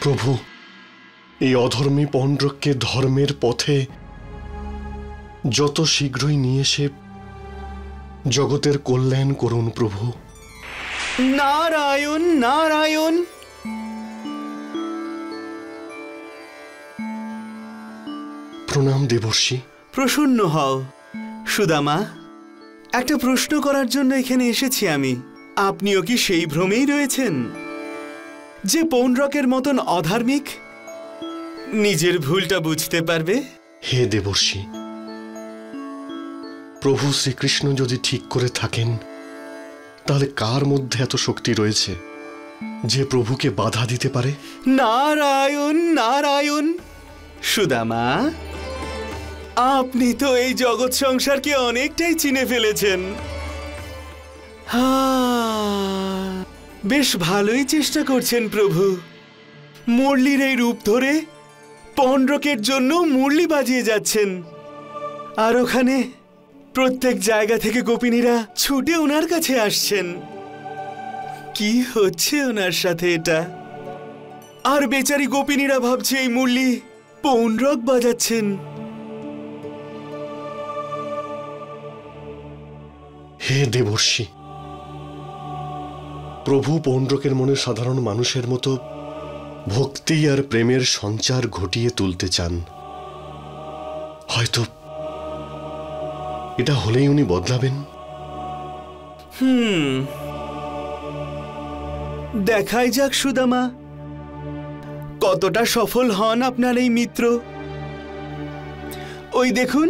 প্রভু, এই অধর্মী পণ্ডককে ধর্মের পথে যত শীঘ্রই নিয়ে এসে জগতের কল্যাণ করুন প্রভু। নারায়ণ নারায়ণ। প্রণাম দেবর্ষি। প্রসন্ন হও সুদামা। একটা প্রশ্ন করার জন্য এখানে এসেছি আমি। আপনিও কি সেই ভ্রমেই রয়েছেন যে পৌণ্ড্রকের মতন অধার্মিক নিজের ভুলটা বুঝতে পারবে? হে দেবর্ষি, প্রভু শ্রীকৃষ্ণ যদি ঠিক করে থাকেন তাহলে কার মধ্যে এত শক্তি রয়েছে যে প্রভুকে বাধা দিতে পারে? নারায়ণ নারায়ণ। সুদামা, আপনি তো এই জগৎ সংসারকে অনেকটাই চিনে ফেলেছেন। বেশ ভালোই চেষ্টা করছেন প্রভু। মুরলির এই রূপ ধরে পণ্ডকের জন্য মুরলি বাজিয়ে যাচ্ছেন, আর ওখানে প্রত্যেক জায়গা থেকে গোপিনীরা ছুটে ওনার কাছে আসছেন। কি হচ্ছে ওনার সাথে এটা? আর বেচারি গোপিনীরা ভাবছে এই মুরলি পৌণ্ড্রক বাজাচ্ছেন। হে দেবর্ষি, প্রভু পৌণ্ড্রকের মনে সাধারণ মানুষের মতো ভক্তি আর প্রেমের সঞ্চার ঘটিয়ে তুলতে চান। হয়তো এটা হলেই উনি বদলাবেন। দেখাই যাক সুদামা, কতটা সফল হন আপনার এই মিত্র। ওই দেখুন,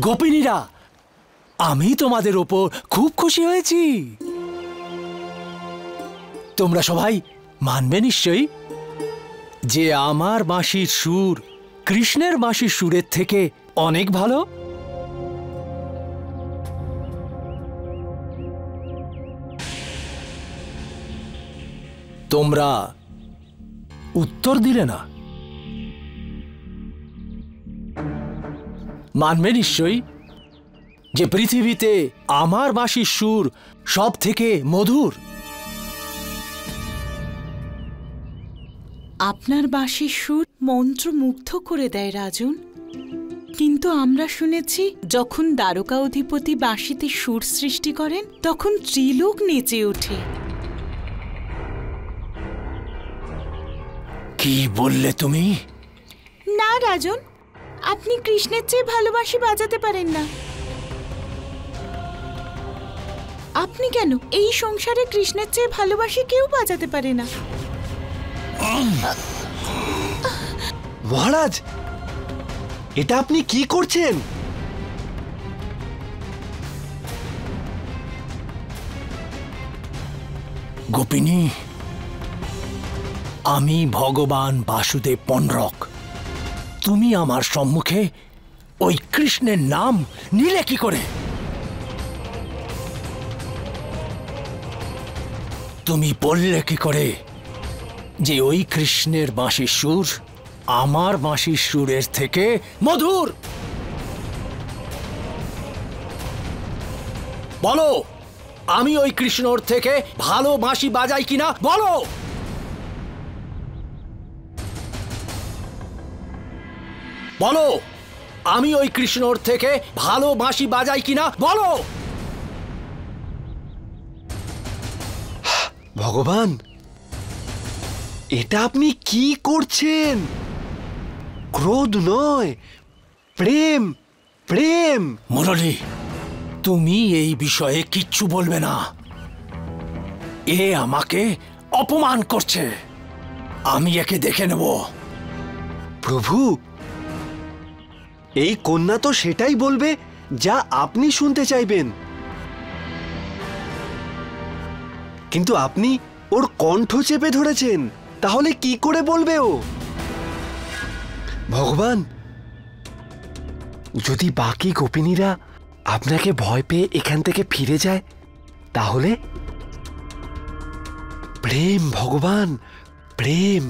গোপিনীরা, আমি তোমাদের ওপর খুব খুশি হয়েছি। তোমরা সবাই মানবে নিশ্চয়ই যে আমার বাঁশির সুর কৃষ্ণের বাঁশির সুরের থেকে অনেক ভালো। তোমরা উত্তর দিলে না। মানবে নিশ্চয়ই যে পৃথিবীতে আমার বাঁশির সুর সব থেকে মধুর। আপনার বাঁশির সুর মন্ত্রমুগ্ধ করে দেয় রাজন। কিন্তু আমরা শুনেছি যখন দ্বারকা অধিপতি বাঁশিতে সুর সৃষ্টি করেন তখন ত্রিলোক নেচে ওঠে। কি বললে তুমি? না রাজন, আপনি কৃষ্ণের চেয়ে ভালো বাঁশি বাজাতে পারেন না। আপনি কেন? এই সংসারে কৃষ্ণের চেয়ে ভালোবাসি কেউ বাজাতে পারে না। মহারাজ, এটা আপনি কি করছেন? গোপিনী, আমি ভগবান বাসুদেব পণ্ড্রক। তুমি আমার সম্মুখে ওই কৃষ্ণের নাম নিলে কি করে? তুমি বললে কি করে যে ওই কৃষ্ণের বাঁশির সুর আমার বাঁশির সুরের থেকে মধুর? বলো, আমি ওই কৃষ্ণর থেকে ভালো বাঁশি বাজাই কিনা বলো। বলো, আমি ওই কৃষ্ণর থেকে ভালো বাঁশি বাজাই কিনা বলো। ভগবান, এটা আপনি কি করছেন? ক্রোধ নয়, প্রেম, প্রেম। মুরলী, তুমি এই বিষয়ে কিচ্ছু বলবে না। এ আমাকে অপমান করছে। আমি একে দেখে নেব। প্রভু, এই কন্যা তো সেটাই বলবে যা আপনি শুনতে চাইবেন, কিন্তু আপনি ওর কণ্ঠ চেপে ধরেছেন। তাহলে কি করে বলবে ও? ভগবান, যদি বাকি গোপিনীরা আপনাকে ভয় পেয়ে এখান থেকে ফিরে যায় তাহলে? প্রেম ভগবান, প্রেম।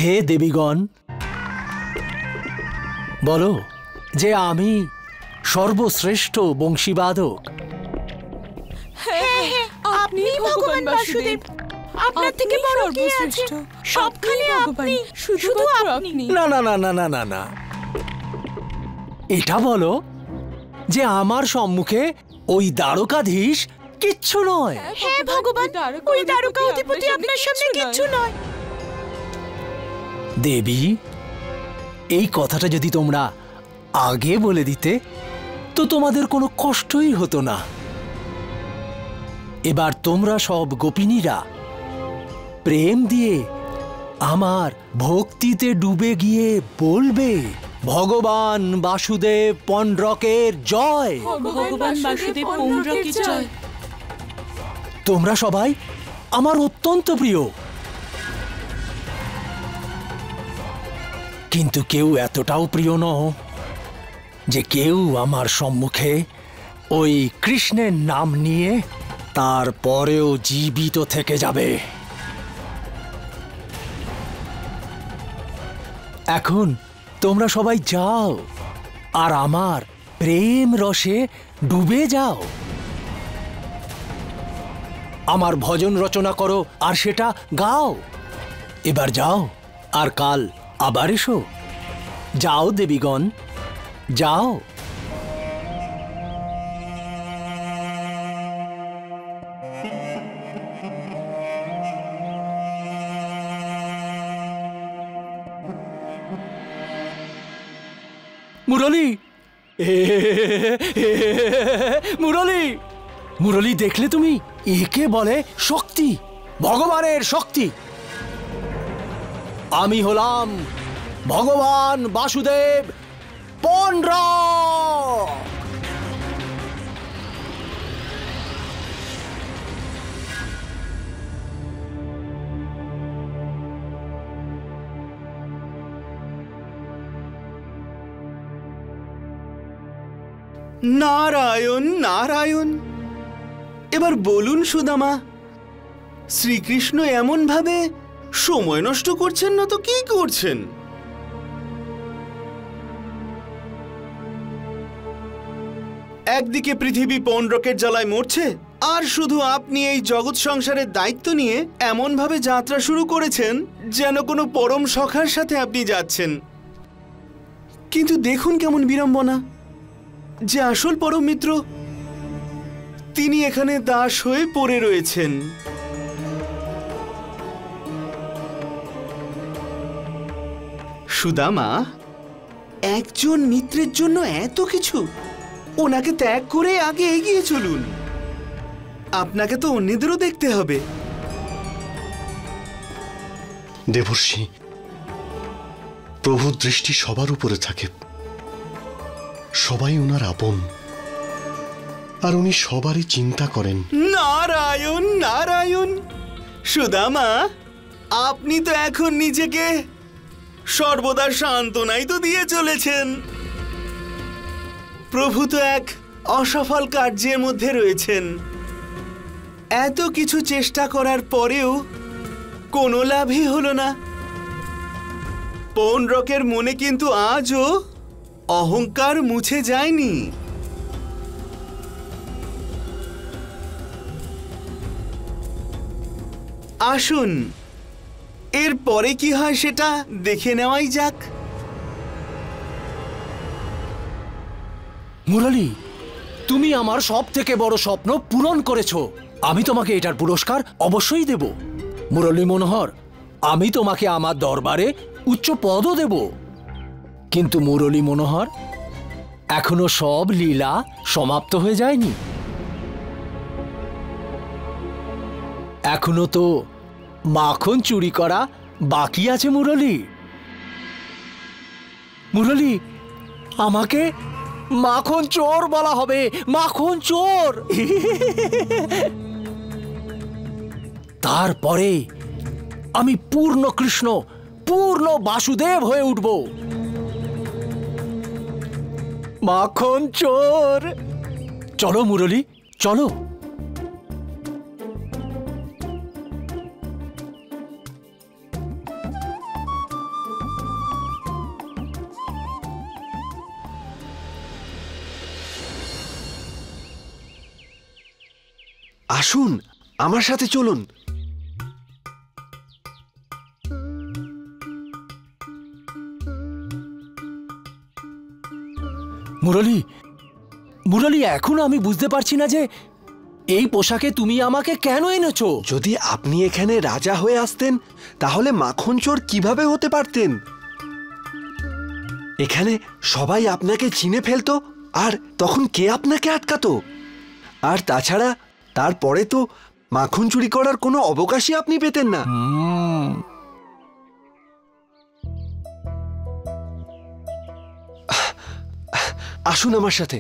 হে দেবীগণ, বলো যে আমি সর্বশ্রেষ্ঠ বংশীবাদক। আপনি ভগবান বাসুদেব, আপনার থেকে বড় কে আছে? সবখানে আপনি, শুধু আপনি। না না না না না না না, এটা বলো যে আমার সম্মুখে ওই দ্বারকাধীশ কিচ্ছু নয়। হ্যাঁ ভগবান, ওই দ্বারকা অধিপতি আপনার সামনে কিচ্ছু নয়। দেবী, এই কথাটা যদি তোমরা আগে বলে দিতে তো তোমাদের কোনো কষ্টই হতো না। এবার তোমরা সব গোপিনীরা প্রেম দিয়ে আমার ভক্তিতে ডুবে গিয়ে বলবে, ভগবান বাসুদেব পণ্ড্রকের জয়। ভগবান বাসুদেব পণ্ড্রকের জয়। তোমরা সবাই আমার অত্যন্ত প্রিয়, কিন্তু কেউ এতটাও প্রিয় নও যে কেউ আমার সম্মুখে ওই কৃষ্ণের নাম নিয়ে তারপরেও জীবিত থেকে যাবে। এখন তোমরা সবাই যাও আর আমার প্রেম রসে ডুবে যাও। আমার ভজন রচনা করো আর সেটা গাও। এবার যাও আর কাল আবার এসো। যাও দেবীগণ, যাও। মুরলী, মুরলী, মুরলী, দেখলে তুমি? একে বলে শক্তি, ভগবানের শক্তি। আমি হলাম ভগবান বাসুদেব পণ্ড্রক। নারায়ণ নারায়ণ। এবার বলুন সুদামা, শ্রীকৃষ্ণ এমন ভাবে সময় নষ্ট করছেন না তো কি করছেন? একদিকে পৃথিবী পণ্ড্রকের জ্বালায় মরছে, আর শুধু আপনি এই জগৎ সংসারের দায়িত্ব নিয়ে এমন ভাবে যাত্রা শুরু করেছেন যেন কোনো পরম সখার সাথে আপনি যাচ্ছেন। কিন্তু দেখুন কেমন বিড়ম্বনা যে আসল পরম মিত্র তিনি এখানে দাস হয়ে পড়ে রয়েছেন। সুদামা, একজন মিত্রের জন্য এত কিছু? ওনাকে ত্যাগ করে আগে এগিয়ে চলুন। আপনাকে তো অন্যদেরও দেখতে হবে। দেবর্ষি, প্রভুর দৃষ্টি সবার উপরে থাকে। সবাই ওনার আপন, আর উনি সবারই চিন্তা করেন। নারায়ণ নারায়ণ। সুদামা, আপনি তো এখন নিজেকে সর্বদা সান্ত্বনাই তো দিয়ে চলেছেন। প্রভু তো এক অসফল কার্যের মধ্যে রয়েছেন। এত কিছু চেষ্টা করার পরেও কোনো লাভই হলো না। পণ্ড্রকের মনে কিন্তু আজও অহংকার মুছে যায়নি। আসুন, এরপরে কি হয় সেটা দেখে নেওয়াই যাক। মুরলী, তুমি আমার সব থেকে বড় স্বপ্ন পূরণ করেছো। আমি তোমাকে এটার পুরস্কার অবশ্যই দেব। মুরলী মনোহর, আমি তোমাকে আমার দরবারে উচ্চ পদও দেব। কিন্তু মুরলী মনোহর, এখনো সব লীলা সমাপ্ত হয়ে যায়নি। এখনো তো মাখন চুরি করা বাকি আছে। মুরলী, মুরলী, আমাকে মাখন চোর বলা হবে। মাখন চোর। তারপরে আমি পূর্ণ কৃষ্ণ, পূর্ণ বাসুদেব হয়ে উঠব। মাখন চোর। চলো মুরলী, চলো। আসুন, আমার সাথে চলুন। মুরলী, মুরলী, এখনো আমি বুঝতে পারছি না যে এই পোশাকে তুমি আমাকে কেন এনেছো। যদি আপনি এখানে রাজা হয়ে আসতেন তাহলে মাখন চোর কিভাবে হতে পারতেন? এখানে সবাই আপনাকে চিনে ফেলতো, আর তখন কে আপনাকে আটকাতো? আর তাছাড়া তারপরে তো মাখন চুরি করার কোনো অবকাশই আপনি পেতেন না। আসুন আমার সাথে।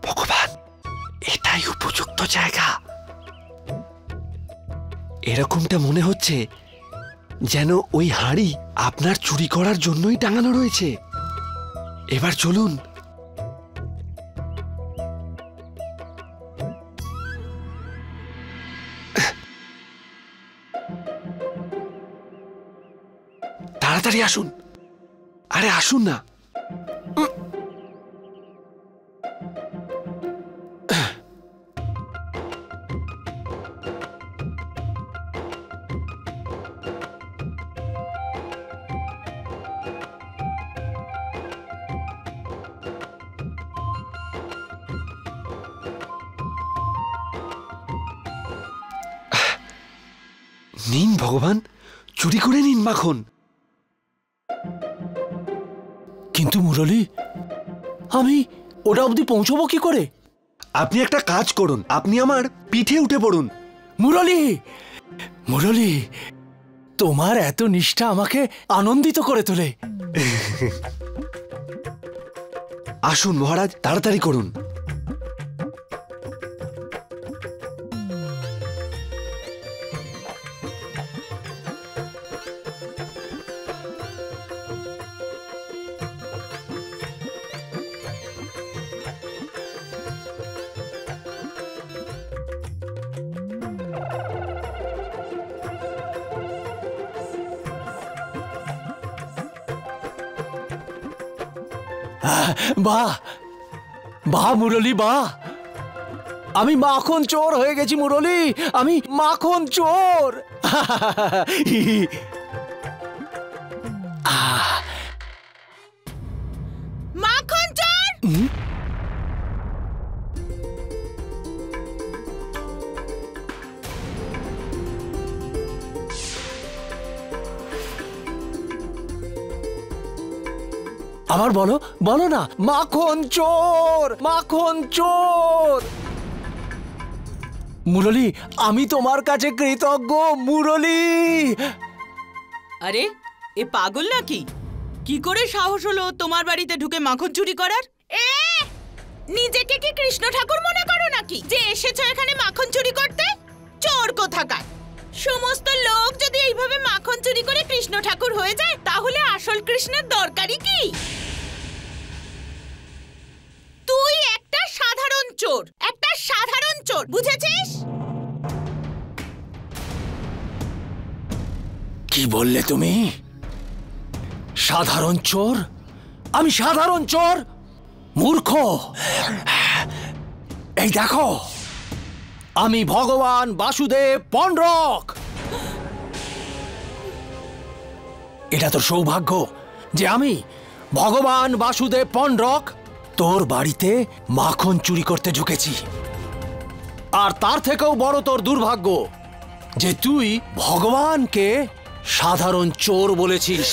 ভগবান, এটাই উপযুক্ত জায়গা। এরকমটা মনে হচ্ছে যেন ওই হাঁড়ি আপনার চুরি করার জন্যই টাঙানো রয়েছে। এবার চলুন। তাড়াতাড়ি আসুন। আরে আসুন না। নিন ভগবান, চুরি করে নিন মাখন। কিন্তু মুরলী, আমি ওটা অবধি পৌঁছবো কি করে? আপনি একটা কাজ করুন, আপনি আমার পিঠে উঠে পড়ুন। মুরলী, মুরলী, তোমার এত নিষ্ঠা আমাকে আনন্দিত করে তোলে। আসুন মহারাজ, তাড়াতাড়ি করুন। বাহ বাহ মুরলী, বাহ! আমি মাখন চোর হয়ে গেছি মুরলী, আমি মাখন চোর। মাখন চোর! আবার বলো, বলো না, মাখন চোর, মাখন চোর। মুরলী, আমি তোমার কাছে কৃতজ্ঞ মুরলী। আরে, এ পাগল নাকি? কি করে সাহস হলো তোমার বাড়িতে ঢুকে মাখন চুরি করার? নিজেকে কি কৃষ্ণ ঠাকুর মনে করো নাকি যে এসেছো এখানে মাখন চুরি করতে? চোর কোথাকার! সমস্ত লোক যদি এইভাবে মাখন চুরি করে কৃষ্ণ ঠাকুর হয়ে যায় তাহলে আসল কৃষ্ণের দরকারই কি? তুই একটা সাধারণ চোর, একটা সাধারণ চোর, বুঝেছিস? কি বললে তুমি? সাধারণ চোর? আমি সাধারণ চোর? মূর্খ! এই দেখো, আমি ভগবান বাসুদেব পন্ডরক। এটা তোর সৌভাগ্য যে আমি ভগবান বাসুদেব পন্ডরক তোর বাড়িতে মাখন চুরি করতে ঢুকেছি। আর তার থেকেও বড় তোর দুর্ভাগ্য যে তুই ভগবানকে সাধারণ চোর বলেছিস।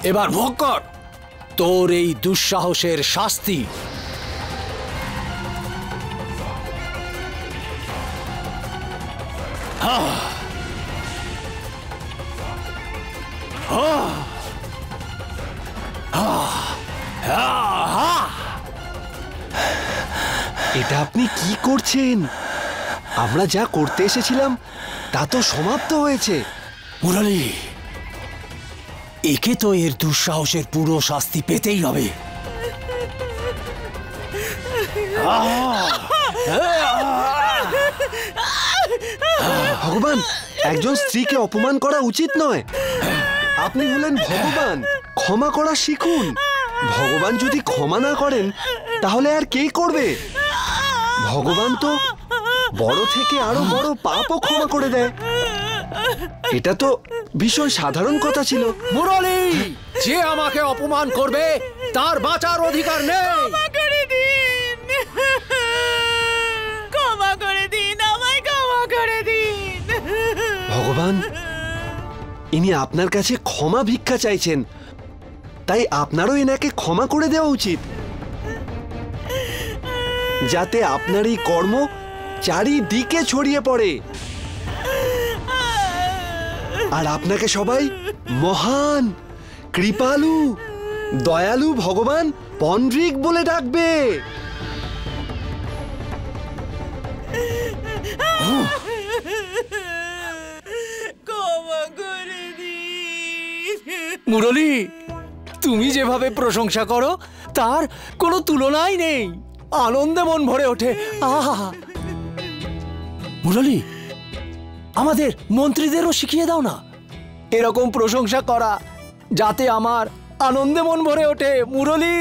এবার ভোগ কর তোর এই দুঃসাহসের শাস্তি। এটা আপনি কি করছেন? আমরা যা করতে এসেছিলাম তা তো সমাপ্ত হয়েছে। মুরলী, একে তো এর দুঃসাহসের পুরো শাস্তি পেতেই হবে। ভগবান, একজন স্ত্রীকে অপমান করা উচিত নয়। আপনি হলেন ভগবান, ক্ষমা করা শিখুন। ভগবান যদি ক্ষমা না করেন তাহলে আর কে করবে? ভগবান তো বড় থেকে আরো বড় পাপও ক্ষমা করে দেয়। এটা তো ভীষণ সাধারণ কথা ছিল। মুরলী, যে আমাকে অপমান করবে তার বাঁচার অধিকার নেই। ক্ষমা করে দিন, ক্ষমা করে দিন, আমায় ক্ষমা করে দিন। ভগবান, ইনি আপনার কাছে ক্ষমা ভিক্ষা চাইছেন, তাই আপনারও এনাকে ক্ষমা করে দেওয়া উচিত, যাতে আপনার এই কর্ম চারিদিকে ছড়িয়ে পড়ে আর আপনাকে সবাই মহান, কৃপালু, দয়ালু ভগবান পন্ড্রিক বলে ডাকবে। ক্ষমা করে দিন। মুরলী, তুমি যেভাবে প্রশংসা করো তার কোনো তুলনাই নেই। আনন্দে মন ভরে ওঠে। আহা! মুরলী, আমাদের মন্ত্রীদেরও শিখিয়ে দাও না এরকম প্রশংসা করা, যাতে আমার আনন্দে মন ভরে ওঠে। মুরলী,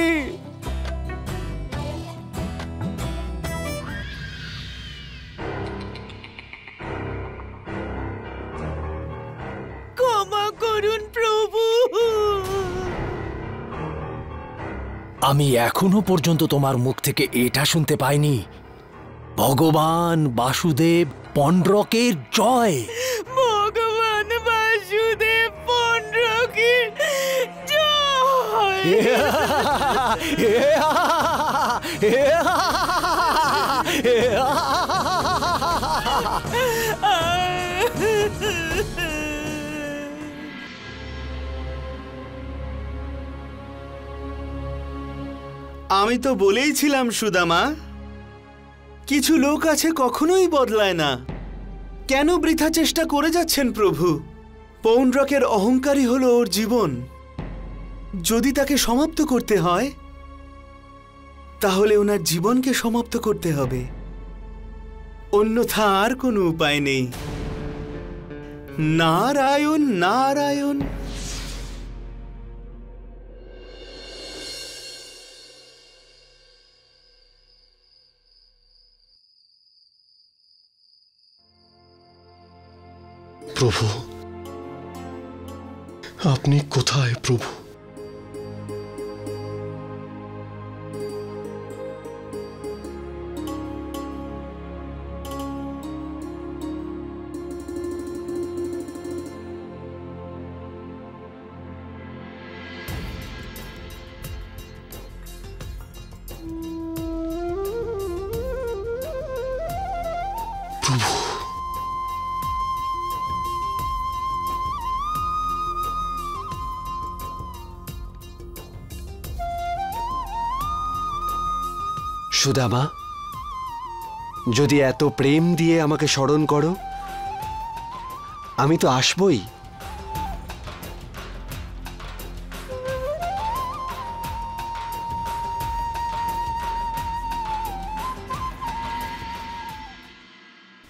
ক্ষমা করুন প্রভু। আমি এখনো পর্যন্ত তোমার মুখ থেকে এটা শুনতে পাইনি, ভগবান বাসুদেব পন্ড্রকের জয়। ভগবান বাসুদেব পন্ড্রকের জয়। আমি তো বলেইছিলাম সুদামা, কিছু লোক আছে কখনোই বদলায় না। কেন বৃথা চেষ্টা করে যাচ্ছেন প্রভু? পৌণ্ড্রকের অহংকারই হলো ওর জীবন। যদি তাকে সমাপ্ত করতে হয় তাহলে ওনার জীবনকে সমাপ্ত করতে হবে, অন্যথা আর কোনো উপায় নেই। নারায়ণ নারায়ণ। প্রভু, আপনি কোথায় প্রভু? প্রভু, সুদামা, যদি এত প্রেম দিয়ে আমাকে স্মরণ করো, আমি তো আসবই।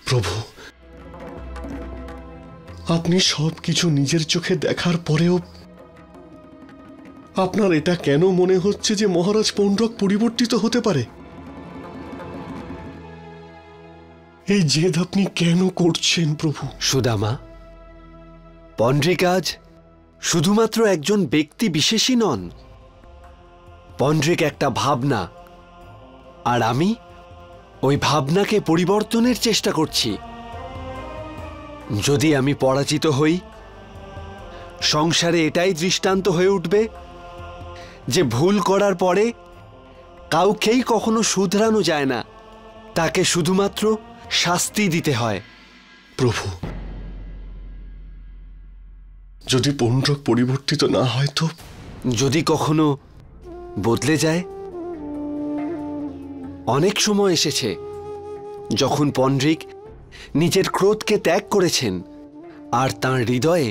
প্রভু, আপনি সবকিছু নিজের চোখে দেখার পরেও আপনার এটা কেন মনে হচ্ছে যে মহারাজ পৌণ্ড্রক পরিবর্তিত হতে পারে? এই জেদ আপনি কেন করছেন প্রভু? সুদামা, পন্ড্রিক আজ শুধুমাত্র একজন ব্যক্তি বিশেষই নন। পন্ড্রিক একটা ভাবনা, আর আমি ওই ভাবনাকে পরিবর্তনের চেষ্টা করছি। যদি আমি পরাজিত হই, সংসারে এটাই দৃষ্টান্ত হয়ে উঠবে যে ভুল করার পরে কাউকেই কখনো শুধরানো যায় না, তাকে শুধুমাত্র শাস্তি দিতে হয়। প্রভু, যদি পৌণ্ড্রক পরিবর্তিত না হয় তো? যদি কখনো বদলে যায়, অনেক সময় এসেছে যখন পন্ড্রিক নিজের ক্রোধকে ত্যাগ করেছেন আর তাঁর হৃদয়ে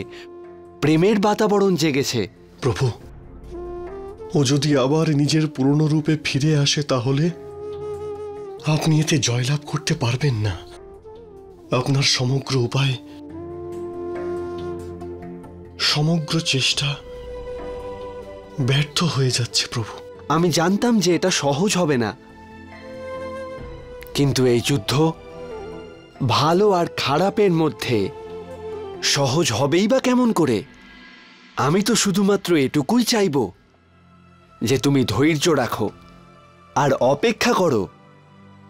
প্রেমের বাতাবরণ জেগেছে। প্রভু, ও যদি আবার নিজের পুরনো রূপে ফিরে আসে তাহলে আপনি এতে জয়লাভ করতে পারবেন না। আপনার সমগ্র উপায় সমগ্র চেষ্টা ব্যর্থ হয়ে যাচ্ছে প্রভু। আমি জানতাম যে এটা সহজ হবে না, কিন্তু এই যুদ্ধ ভালো আর খারাপের মধ্যে সহজ হবেই বা কেমন করে? আমি তো শুধুমাত্র এটুকুই চাইব যে তুমি ধৈর্য রাখো আর অপেক্ষা করো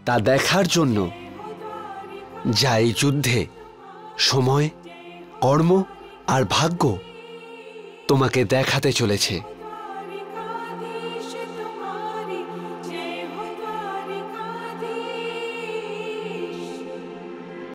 তা দেখার জন্য যা এই যুদ্ধে সময়, কর্ম আর ভাগ্য তোমাকে দেখাতে চলেছে।